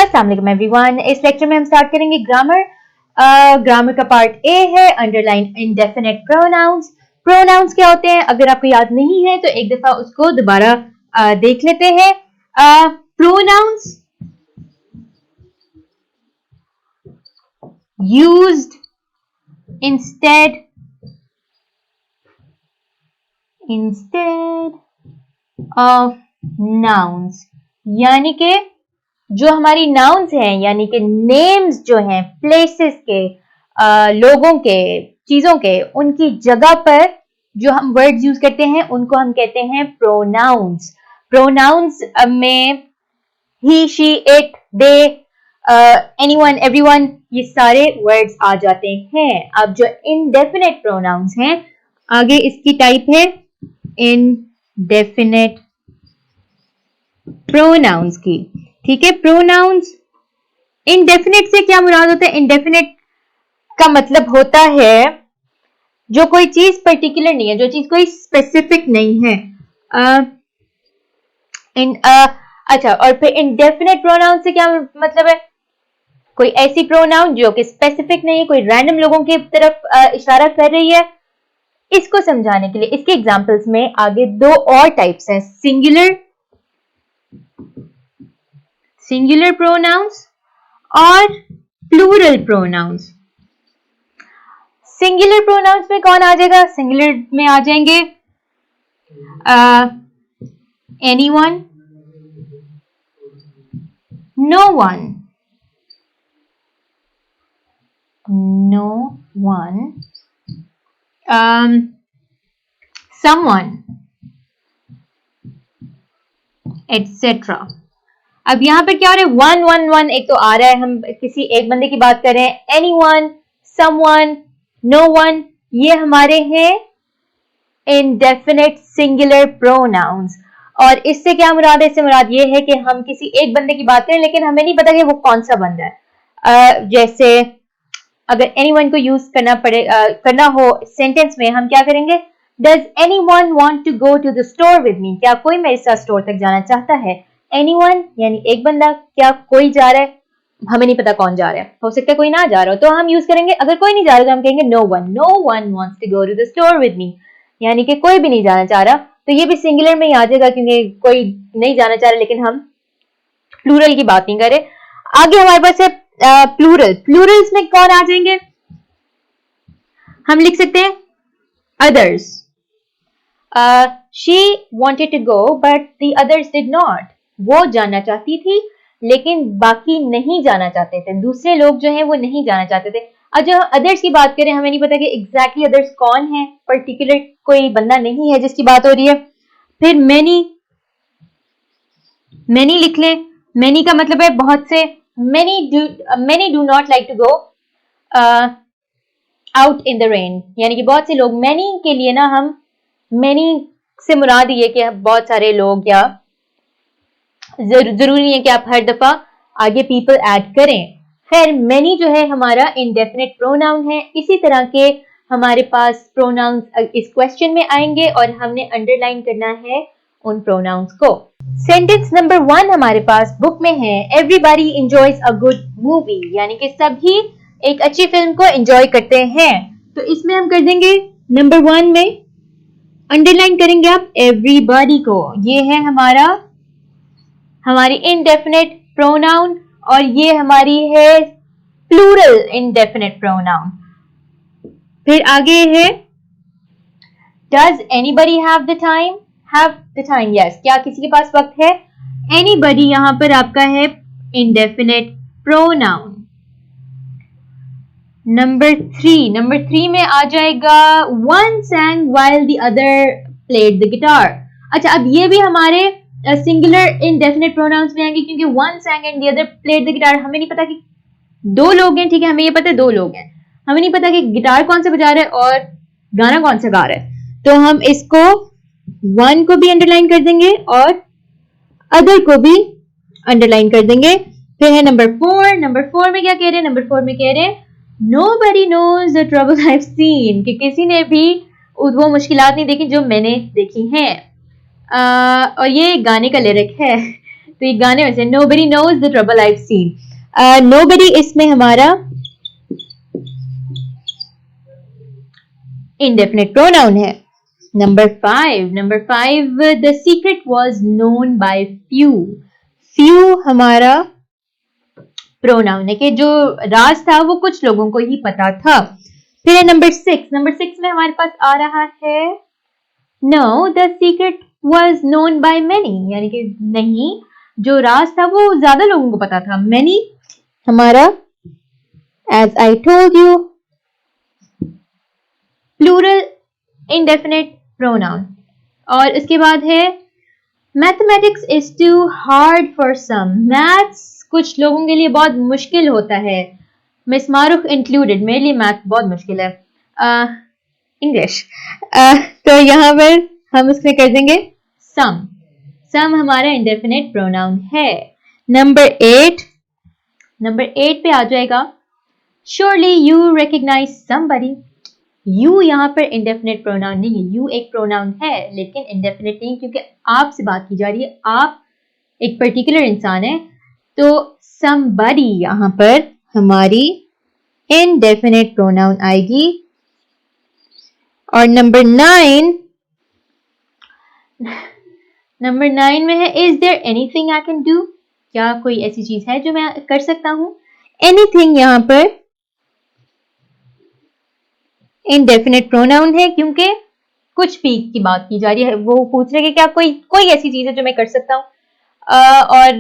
अस्सलाम वालेकुम एवरीवन। इस लेक्चर में हम स्टार्ट करेंगे ग्रामर। ग्रामर का पार्ट ए है अंडरलाइन इंडेफिनिट प्रोनाउंस। प्रोनाउंस क्या होते हैं, अगर आपको याद नहीं है तो एक दफा उसको दोबारा देख लेते हैं। Pronouns used instead of nouns, यानी कि जो हमारी नाउन्स हैं, यानी कि नेम्स जो हैं प्लेसेस के, लोगों के, चीजों के, उनकी जगह पर जो हम वर्ड्स यूज करते हैं उनको हम कहते हैं प्रोनाउंस। प्रोनाउंस में he, she, it, they, anyone, everyone, ये सारे वर्ड्स आ जाते हैं। अब जो इनडेफिनेट प्रोनाउंस हैं, आगे इसकी टाइप है इनडेफिनेट प्रोनाउंस की। ठीक है, प्रोनाउंस इनडेफिनेट से क्या मुराद होता है? इनडेफिनेट का मतलब होता है जो कोई चीज पर्टिकुलर नहीं है, जो चीज कोई स्पेसिफिक नहीं है। अच्छा, और फिर इनडेफिनेट प्रोनाउन से क्या मतलब है? कोई ऐसी प्रोनाउन जो कि स्पेसिफिक नहीं है, कोई रैंडम लोगों की तरफ इशारा कर रही है। इसको समझाने के लिए इसके एग्जांपल्स में आगे दो और टाइप्स हैं, सिंगुलर प्रोनाउंस और प्लूरल प्रोनाउंस। सिंगुलर प्रोनाउंस में कौन आ जाएगा? सिंगुलर में आ जाएंगे anyone, no one, someone, etcetera. अब यहां पर क्या हो रहा है? वन वन वन एक तो आ रहा है, हम किसी एक बंदे की बात कर रहे हैं। एनीवन, समवन, नो वन, ये हमारे हैं इनडेफिनेट सिंगुलर प्रोनाउंस। और इससे क्या मुराद है? इससे मुराद ये है कि हम किसी एक बंदे की बात करें लेकिन हमें नहीं पता कि वो कौन सा बंदा है। जैसे अगर एनीवन को यूज करना हो सेंटेंस में, हम क्या करेंगे? Does anyone want to go to the store with me? क्या कोई मेरे साथ स्टोर तक जाना चाहता है? एनीवन यानी एक बंदा, क्या कोई जा रहा है? हमें नहीं पता कौन जा रहा है, हो सकता है कोई ना जा रहा हो, तो हम यूज करेंगे, अगर कोई नहीं जा रहा तो हम कहेंगे no one wants to go to the store with me, यानी कि कोई भी नहीं जाना चाह रहा। तो ये भी सिंगुलर में ही आ जाएगा क्योंकि कोई नहीं जाना चाह रहा, लेकिन हम प्लूरल की बात नहीं कर रहे। आगे हमारे पास है प्लूरल। प्लूरल्स में कौन आ जाएंगे? हम लिख सकते हैं others. She wanted to go but the others did not. वो जाना चाहती थी लेकिन बाकी नहीं जाना चाहते थे, दूसरे लोग जो हैं वो नहीं जाना चाहते थे। अब जब अदर्स की बात करें, हमें नहीं पता कि एग्जैक्टली अदर्स कौन है, पर्टिकुलर कोई बंदा नहीं है जिसकी बात हो रही है। फिर मैनी लिख लें। मैनी का मतलब है बहुत से। Many do not like to go out in the rain, यानी कि बहुत से लोग। मैनी के लिए ना हम मैनी से मुराद ये कि बहुत सारे लोग, या जरूरी नहीं है कि आप हर दफा आगे पीपल ऐड करें। खैर, मैनी जो है हमारा इंडेफिनिट प्रोनाउन है। इसी तरह के हमारे पास प्रोनाउंस इस क्वेश्चन में आएंगे और हमने अंडरलाइन करना है उन प्रोनाउंस को। सेंटेंस नंबर 1 हमारे पास बुक में है, everybody enjoys a good movie, यानी कि सभी एक अच्छी फिल्म को एंजॉय करते हैं। तो इसमें हम कर देंगे नंबर 1 में अंडरलाइन करेंगे आप एवरीबॉडी को। ये है हमारी इनडेफिनेट प्रोनाउन और ये हमारी है प्लूरल इनडेफिनेट प्रोनाउन। फिर आगे है does anybody have the time? Have the time, yes, क्या किसी के पास वक्त है? एनीबडी यहां पर आपका है इनडेफिनेट प्रोनाउन। नंबर 3 में आ जाएगा one sang while the other played the guitar। अच्छा, अब ये भी हमारे सिंगुलर इनडेफिनेट प्रोनाउंस में आएंगे क्योंकि one sang and the other played the guitar। हमें नहीं पता कि दो लोग हैं, ठीक है, हमें ये पता है दो लोग हैं, हमें नहीं पता कि गिटार कौन सा बजा रहा है और गाना कौन सा गा रहा है। तो हम इसको वन को भी अंडरलाइन कर देंगे और अदर को भी अंडरलाइन कर देंगे। फिर है नंबर 4। नंबर 4 में क्या कह रहे हैं? नंबर 4 में कह रहे हैं Nobody knows the trouble I've seen, कि किसी ने भी वो मुश्किलात नहीं देखी जो मैंने देखी हैं। और ये गाने का लिरिक है। तो ये गाने में से nobody knows the trouble I've seen. Nobody इसमें हमारा indefinite pronoun है. Number 5, the secret was known by few. Few हमारा pronoun है कि जो राज था वो कुछ लोगों को ही पता था. फिर नंबर 6 में हमारे पास आ रहा है No, the secret was known by many. यानी कि नहीं, जो राज था वो ज्यादा लोगों को पता था. Many हमारा as I told you plural indefinite pronoun. और इसके बाद है mathematics is too hard for some. Maths कुछ लोगों के लिए बहुत मुश्किल होता है. मिस मारूफ इंक्लूडेड. मेरे लिए मैथ बहुत मुश्किल है. इंग्लिश. तो यहाँ पर हम उसमें कर देंगे सम हमारा इंडेफिनेट प्रोनाउन है. नंबर 8 पे आ जाएगा surely you recognise somebody. You यहाँ पर इंडेफिनेट प्रोनाउन नहीं है. यू एक प्रोनाउन है लेकिन इंडेफिनेट नहीं, क्योंकि आपसे बात की जा रही है. आप एक पर्टिकुलर इंसान है, तो समबडी यहाँ पर हमारी इंडेफिनेट प्रोनाउन आएगी. और नंबर 9 में है is there anything I can do. क्या कोई ऐसी चीज है जो मैं कर सकता हूं. एनीथिंग यहाँ पर इंडेफिनेट प्रोनाउन है क्योंकि कुछ भी की बात की जा रही है. वो पूछ रहे कि क्या कोई ऐसी चीज है जो मैं कर सकता हूँ. और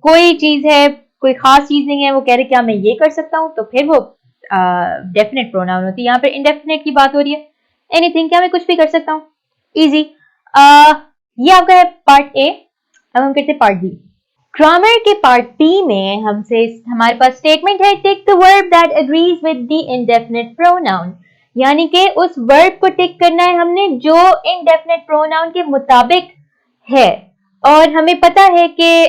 कोई चीज है, कोई खास चीज नहीं है, वो कह रहे क्या मैं ये कर सकता हूँ, तो फिर वो डेफिनेट प्रोनाउन होती है. यहाँ पर इंडेफिनेट की बात हो रही है. एनीथिंग, क्या मैं कुछ भी कर सकता हूँ. इजी. ये आपका है पार्ट ए. अब हम करते हैं पार्ट बी. ग्रामर के पार्ट बी में हमारे पास स्टेटमेंट है tick the verb that agrees with the indefinite pronoun. यानी कि उस वर्ब को टिक करना है हमने जो इंडेफिनेट प्रोनाउन के मुताबिक है. और हमें पता है कि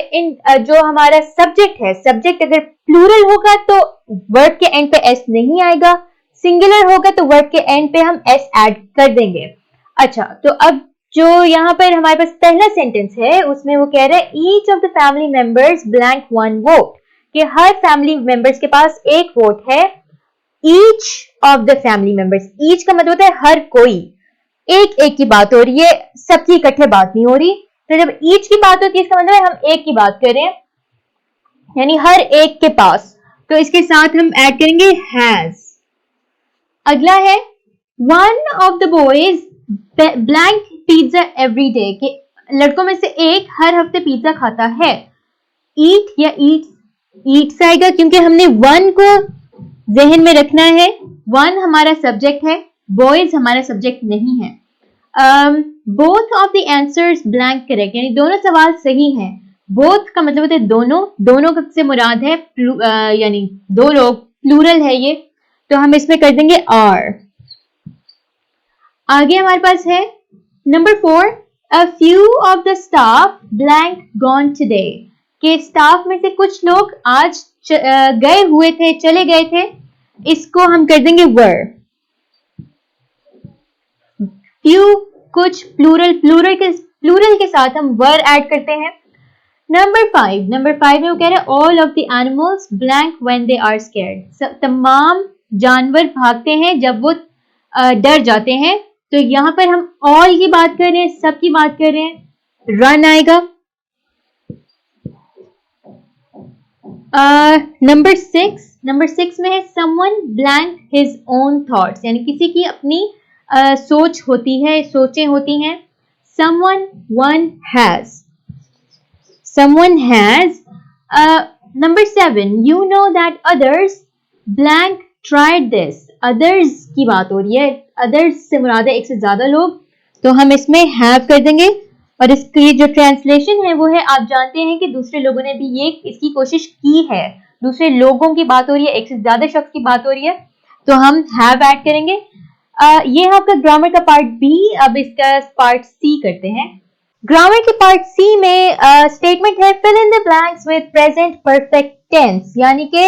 जो हमारा सब्जेक्ट है, सब्जेक्ट अगर प्लूरल होगा तो वर्ब के एंड पे एस नहीं आएगा. सिंगुलर होगा तो वर्ब के एंड पे हम एस ऐड कर देंगे. अच्छा, तो अब जो यहाँ पर हमारे पास पहला सेंटेंस है उसमें वो कह रहा है each of the family members blank one vote. कि हर फैमिली मेंबर्स के पास एक वोट है. Each of the family members, each का मतलब होता है हर कोई. एक की बात हो रही है, सबकी इकट्ठे बात नहीं हो रही. तो जब ईच की बात होती है इसका मतलब है हम एक की बात कर रहे हैं, यानी हर एक के पास. तो इसके साथ हम ऐड करेंगे हैज. अगला है one of the boys blank pizza every day. कि लड़कों में से एक हर हफ्ते पिज्जा खाता है. ईट या ईट्स आएगा क्योंकि हमने वन को जहन में रखना है. वन हमारा सब्जेक्ट है, बॉयज हमारा सब्जेक्ट नहीं है. Both of the answers blank correct, यानी दोनों सवाल सही हैं. बोथ का मतलब होता है दोनों से मुराद है यानी दो लोग, प्लूरल है ये, तो हम इसमें कर देंगे आर. आगे हमारे पास है number 4 a few of the staff blank gone today. के स्टाफ में से कुछ लोग आज गए हुए थे, चले गए थे. इसको हम कर देंगे वर. फ्यू कुछ, प्लूरल के साथ हम वर ऐड करते हैं. नंबर 5 में वो कह रहे हैं all of the animals blank when they are scared. तमाम जानवर भागते हैं जब वो डर जाते हैं. तो यहां पर हम ऑल की बात कर रहे हैं, सब की बात कर रहे हैं. रन आएगा. नंबर 6 में है someone blank his own thoughts. यानी किसी की अपनी सोच होती है, सोचें होती हैं. someone has. Number 7 you know that others blank tried this. others की बात हो रही है, others से मुराद है एक से ज्यादा लोग, तो हम इसमें have कर देंगे. और इसकी जो ट्रांसलेशन है वो है आप जानते हैं कि दूसरे लोगों ने भी ये इसकी कोशिश की है. दूसरे लोगों की बात हो रही है, एक से ज्यादा शख्स की बात हो रही है, तो हम have ऐड करेंगे. ये है आपका ग्रामर का पार्ट बी. अब इसका पार्ट सी करते हैं. ग्रामर के पार्ट सी में स्टेटमेंट है fill in the blanks with present perfect tense. यानी कि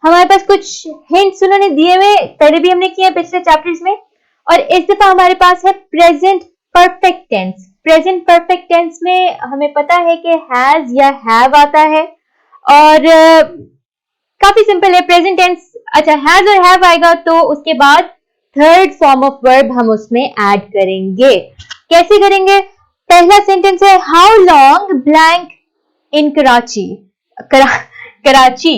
हमारे पास कुछ हिंट्स उन्होंने दिए हुए, पहले भी हमने किया पिछले चैप्टर्स में, और इस दफा हमारे पास है present perfect tense. Present perfect tense में हमें पता है कि हैज या हैव आता है और काफी सिंपल है प्रेजेंट टेंस। अच्छा, हैज और हैव आएगा तो उसके बाद थर्ड फॉर्म ऑफ वर्ब हम उसमें ऐड करेंगे। कैसे करेंगे? पहला सेंटेंस है how long blank in Karachi, Karachi,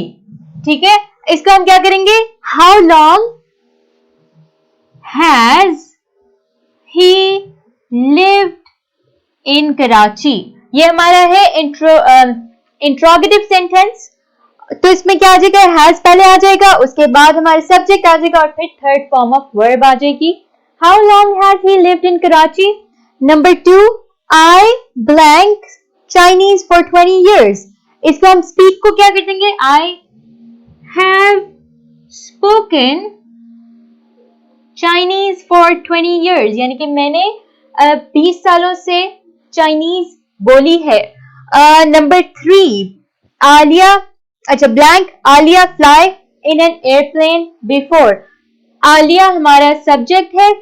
ठीक है। इसको हम क्या करेंगे? How long has he lived in Karachi. ये हमारा है इंट्रोगेटिव सेंटेंस। तो इसमें क्या आ जाएगा? हैज पहले आ जाएगा, उसके बाद हमारे सब्जेक्ट आ जाएगा और फिर थर्ड फॉर्म ऑफ वर्ब आ जाएगी। How long has he lived in Karachi. Number 2, I blank Chinese for 20 years। इसको हम स्पीक को क्या कर देंगे? I have spoken Chinese for 20 years, यानी कि मैंने 20 सालों से चाइनीज बोली है। नंबर 3, आलिया, अच्छा blank, Alia fly in an airplane before. Alia हमारा सब्जेक्ट है,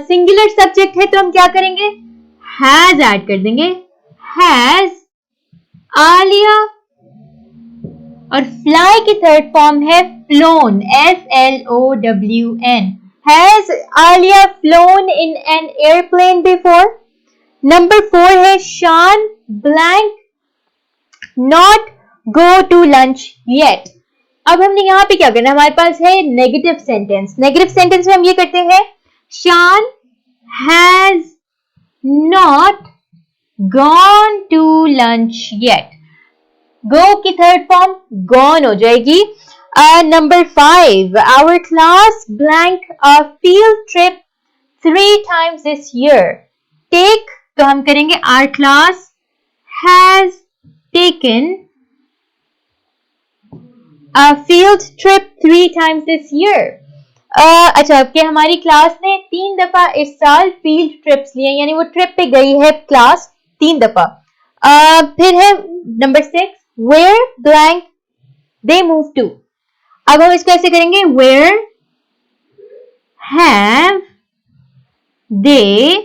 सिंगुलर सब्जेक्ट है, तो हम क्या करेंगे? हैज ऐड कर देंगे। हैज आलिया, और फ्लाई की थर्ड फॉर्म है flown, FLOWN। Has Alia flown in an airplane before. Number 4 है Shaan blank not go to lunch yet. अब हमने यहां पे क्या करना है? हमारे पास है नेगेटिव सेंटेंस। नेगेटिव सेंटेंस में हम ये करते हैं Shaan has not gone to lunch yet. Go की थर्ड फॉर्म गॉन हो जाएगी। Number 5, our class blank a field trip 3 times this year। Take, तो हम करेंगे our class has taken a field trip 3 times this year। अच्छा, कि हमारी class ने 3 दफा इस साल फील्ड ट्रिप्स लिए, यानी वो ट्रिप पे गई है क्लास 3 दफा। फिर है number 6, where blank they move to। अब हम इसको ऐसे करेंगे where have they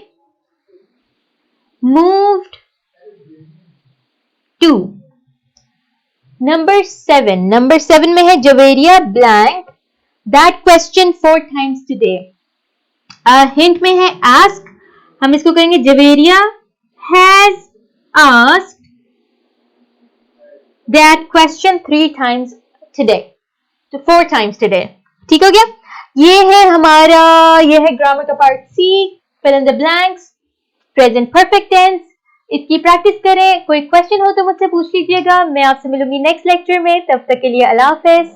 moved to। Number 7 में है Javeria blank that question 4 times today। Hint में है आस्क, हम इसको करेंगे Javeria has asked that question 3 times today, तो 4 times today। ठीक हो गया? ये है हमारा, ये है ग्रामर का part C, fill in the blanks, present perfect tense. इसकी प्रैक्टिस करें। कोई क्वेश्चन हो तो मुझसे पूछ लीजिएगा। मैं आपसे मिलूंगी नेक्स्ट लेक्चर में। तब तक के लिए अल्लाह हाफिज।